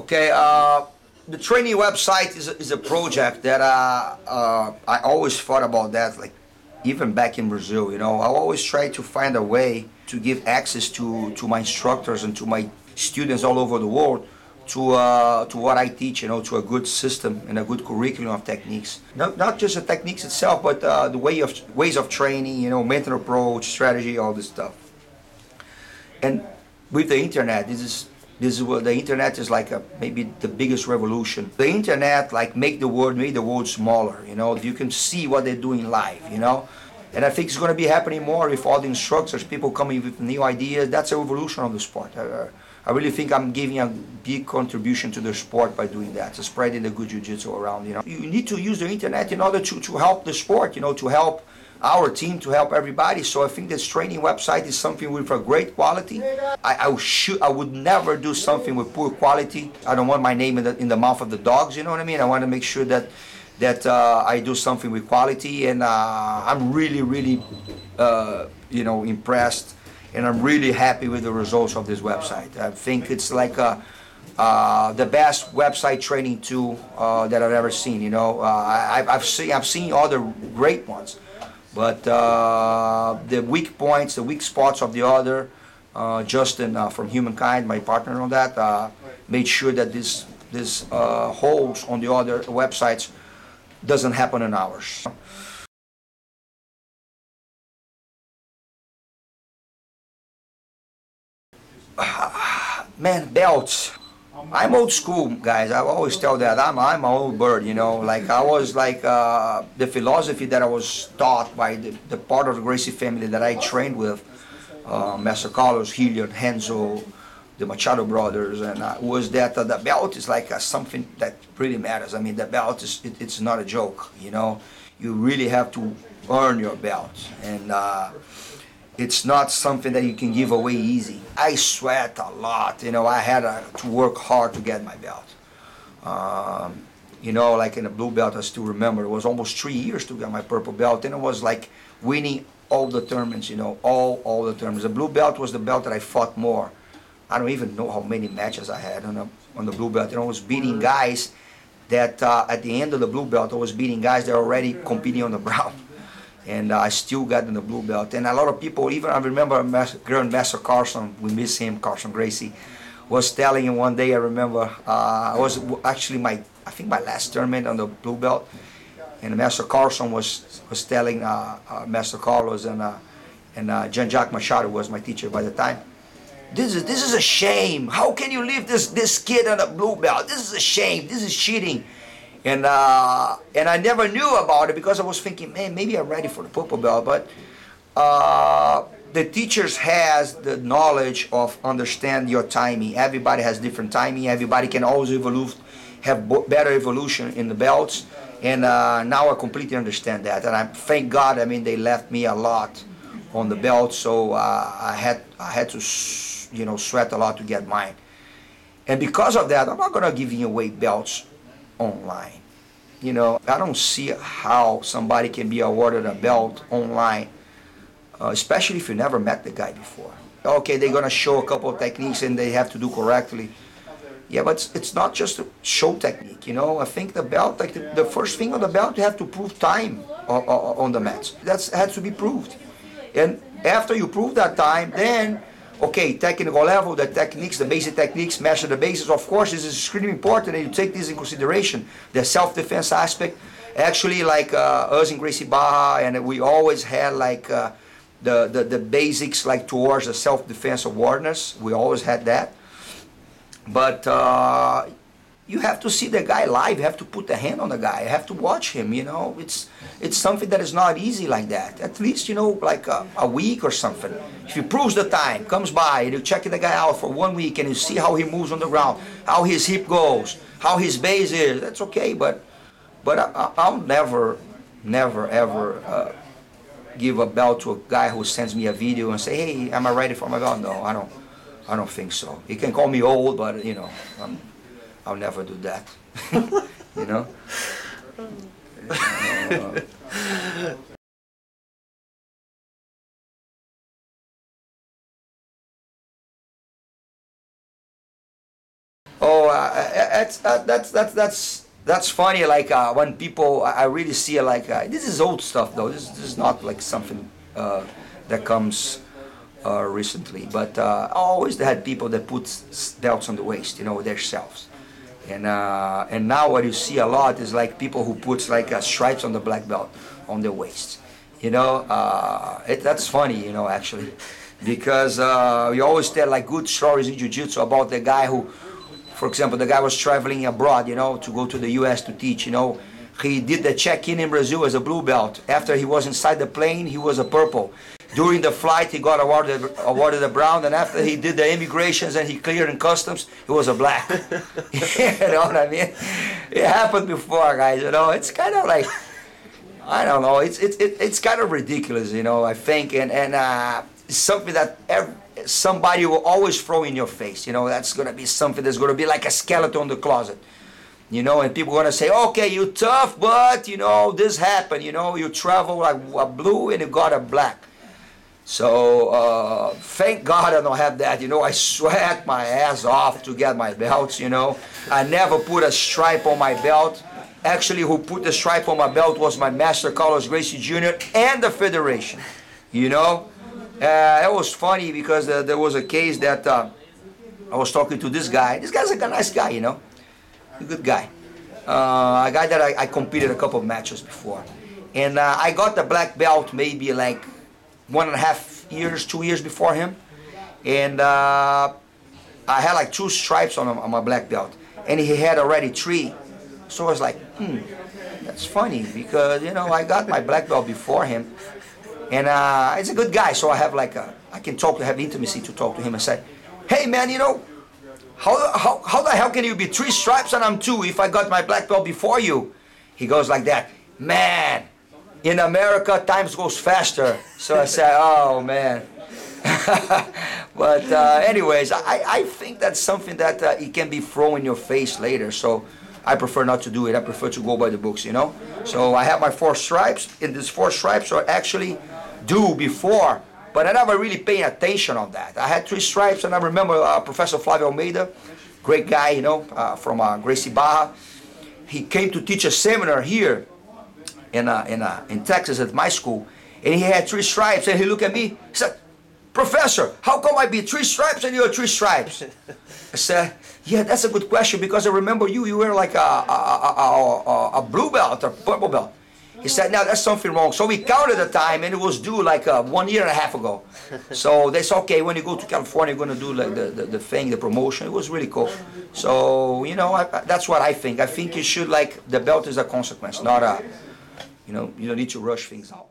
Okay, the training website is a project that I always thought about that, like even back in Brazil, you know. I always try to find a way to give access to my instructors and to my students all over the world to what I teach, you know, to a good system and a good curriculum of techniques. Not just the techniques itself, but the ways of training, you know, mental approach, strategy, all this stuff. And with the internet, this is what the internet is like maybe the biggest revolution. The internet like made the world smaller, you know. You can see what they're doing live, you know. And I think it's going to be happening more with all the instructors, people coming with new ideas. That's a revolution of the sport. I really think I'm giving a big contribution to the sport by doing that, to spreading the good jiu-jitsu around, you know. You need to use the internet in order to help the sport, you know, to help our team, to help everybody. So I think this training website is something with a great quality. I would never do something with poor quality. I don't want my name in the mouth of the dogs, you know what I mean? I want to make sure that I do something with quality, and I'm really you know, impressed, and I'm really happy with the results of this website. I think it's like the best website training tool that I've ever seen, you know. I've seen other great ones, but the weak points, the weak spots of the other, Justin from Humankind, my partner on that, made sure that this holes on the other websites doesn't happen in ours. Man, belts. I'm old school, guys. I always tell that I'm an old bird, you know. Like I was like the philosophy that I was taught by the part of the Gracie family that I trained with, Master Carlos, Hilliard, Henzo, the Machado brothers, and was that the belt is like something that really matters. I mean, the belt is it's not a joke, you know. You really have to earn your belt, and it's not something that you can give away easy. I sweat a lot, you know. I had to work hard to get my belt. You know, like in a blue belt, I still remember it was almost 3 years to get my purple belt, and it was like winning all the tournaments, you know, all the tournaments. The blue belt was the belt that I fought more. I don't even know how many matches I had on the blue belt. You know, I was beating guys that at the end of the blue belt, I was beating guys that were already competing on the brown. And I still got in the blue belt. And a lot of people, even I remember Grandmaster Carson, we miss him, Carson Gracie, was telling him one day, I remember, it was actually I think my last tournament on the blue belt. And Master Carson was telling Master Carlos and Jean-Jacques Machado was my teacher by the time. This is a shame. How can you leave this kid on a blue belt? This is a shame. This is cheating. And I never knew about it because I was thinking, man, maybe I'm ready for the purple belt. But the teachers has the knowledge of understand your timing. Everybody has different timing. Everybody can always evolve, have better evolution in the belts. And now I completely understand that. And I thank God. I mean, they left me a lot on the belt, so I had to, you know, sweat a lot to get mine. And because of that, I'm not gonna give away belts online. You know, I don't see how somebody can be awarded a belt online, especially if you never met the guy before. Okay, they're gonna show a couple of techniques and they have to do correctly. Yeah, but it's not just a show technique, you know. I think the belt, like the first thing on the belt, you have to prove time on the mats. That has to be proved. And after you prove that time, then, okay, technical level, the techniques, the basic techniques, master the basics. Of course, this is extremely important, and you take this in consideration. The self-defense aspect, actually, like us in Gracie Barra, and we always had like the basics, like towards the self-defense awareness. We always had that. But you have to see the guy live. You have to put the hand on the guy. You have to watch him, you know. It's something that is not easy like that. At least, you know, like a week or something. If he proves the time, comes by, and you check the guy out for 1 week, and you see how he moves on the ground, how his hip goes, how his base is, that's okay. But I'll never ever give a belt to a guy who sends me a video and say, hey, am I ready for my belt? No, I don't think so. He can call me old, but, you know, I'll never do that. You know? Oh, that's funny. Like when people, I really see it. Like this is old stuff though. This is not like something that comes recently. But I always had people that put belts on the waist, you know, themselves. And now what you see a lot is like people who puts like stripes on the black belt on their waist. You know, that's funny, you know, actually, because we always tell like good stories in Jiu-Jitsu about the guy who, for example, the guy was traveling abroad, you know, to go to the U.S. to teach, you know. He did the check-in in Brazil as a blue belt. After he was inside the plane, he was a purple. During the flight, he got awarded a brown, and after he did the immigrations and he cleared in customs, he was a black. You know what I mean? It happened before, guys, you know. It's kind of like, I don't know, it's kind of ridiculous, you know, I think, and something that somebody will always throw in your face, you know. That's going to be something that's going to be like a skeleton in the closet, you know, and people are going to say, okay, you tough, but, you know, this happened, you know, you travel like a blue and you got a black. So, thank God I don't have that, you know. I sweat my ass off to get my belts, you know. I never put a stripe on my belt. Actually, who put the stripe on my belt was my master, Carlos Gracie Jr., and the Federation, you know. It was funny because there was a case that I was talking to this guy. This guy's like a nice guy, you know, a good guy. A guy that I competed a couple of matches before. And I got the black belt maybe like 1.5 years, 2 years before him. And I had like 2 stripes on my black belt. And he had already 3. So I was like, that's funny because, you know, I got my black belt before him. And he's a good guy, so I have like I can talk to, have intimacy to talk to him and say, hey man, you know, how the hell can you be 3 stripes and I'm 2 if I got my black belt before you? He goes like that, man, in America times goes faster. So I said, oh man. But anyways, I think that's something that it can be thrown in your face later, so I prefer not to do it. I prefer to go by the books, you know. So I have my 4 stripes, and these 4 stripes are actually due before, but I never really paid attention on that. I had 3 stripes, and I remember Professor Flavio Almeida, great guy, you know, from Gracie Barra. He came to teach a seminar here in Texas at my school, and he had 3 stripes, and he looked at me, he said, Professor, how come I be 3 stripes and you're 3 stripes? I said, yeah, that's a good question because I remember you were like a blue belt or purple belt. He said, no, that's something wrong. So we counted the time and it was due like 1.5 years ago. So they said, okay, when you go to California, you're going to do like the thing, the promotion. It was really cool. So, you know, that's what I think. I think you should like, the belt is a consequence, not a, you know, you don't need to rush things out.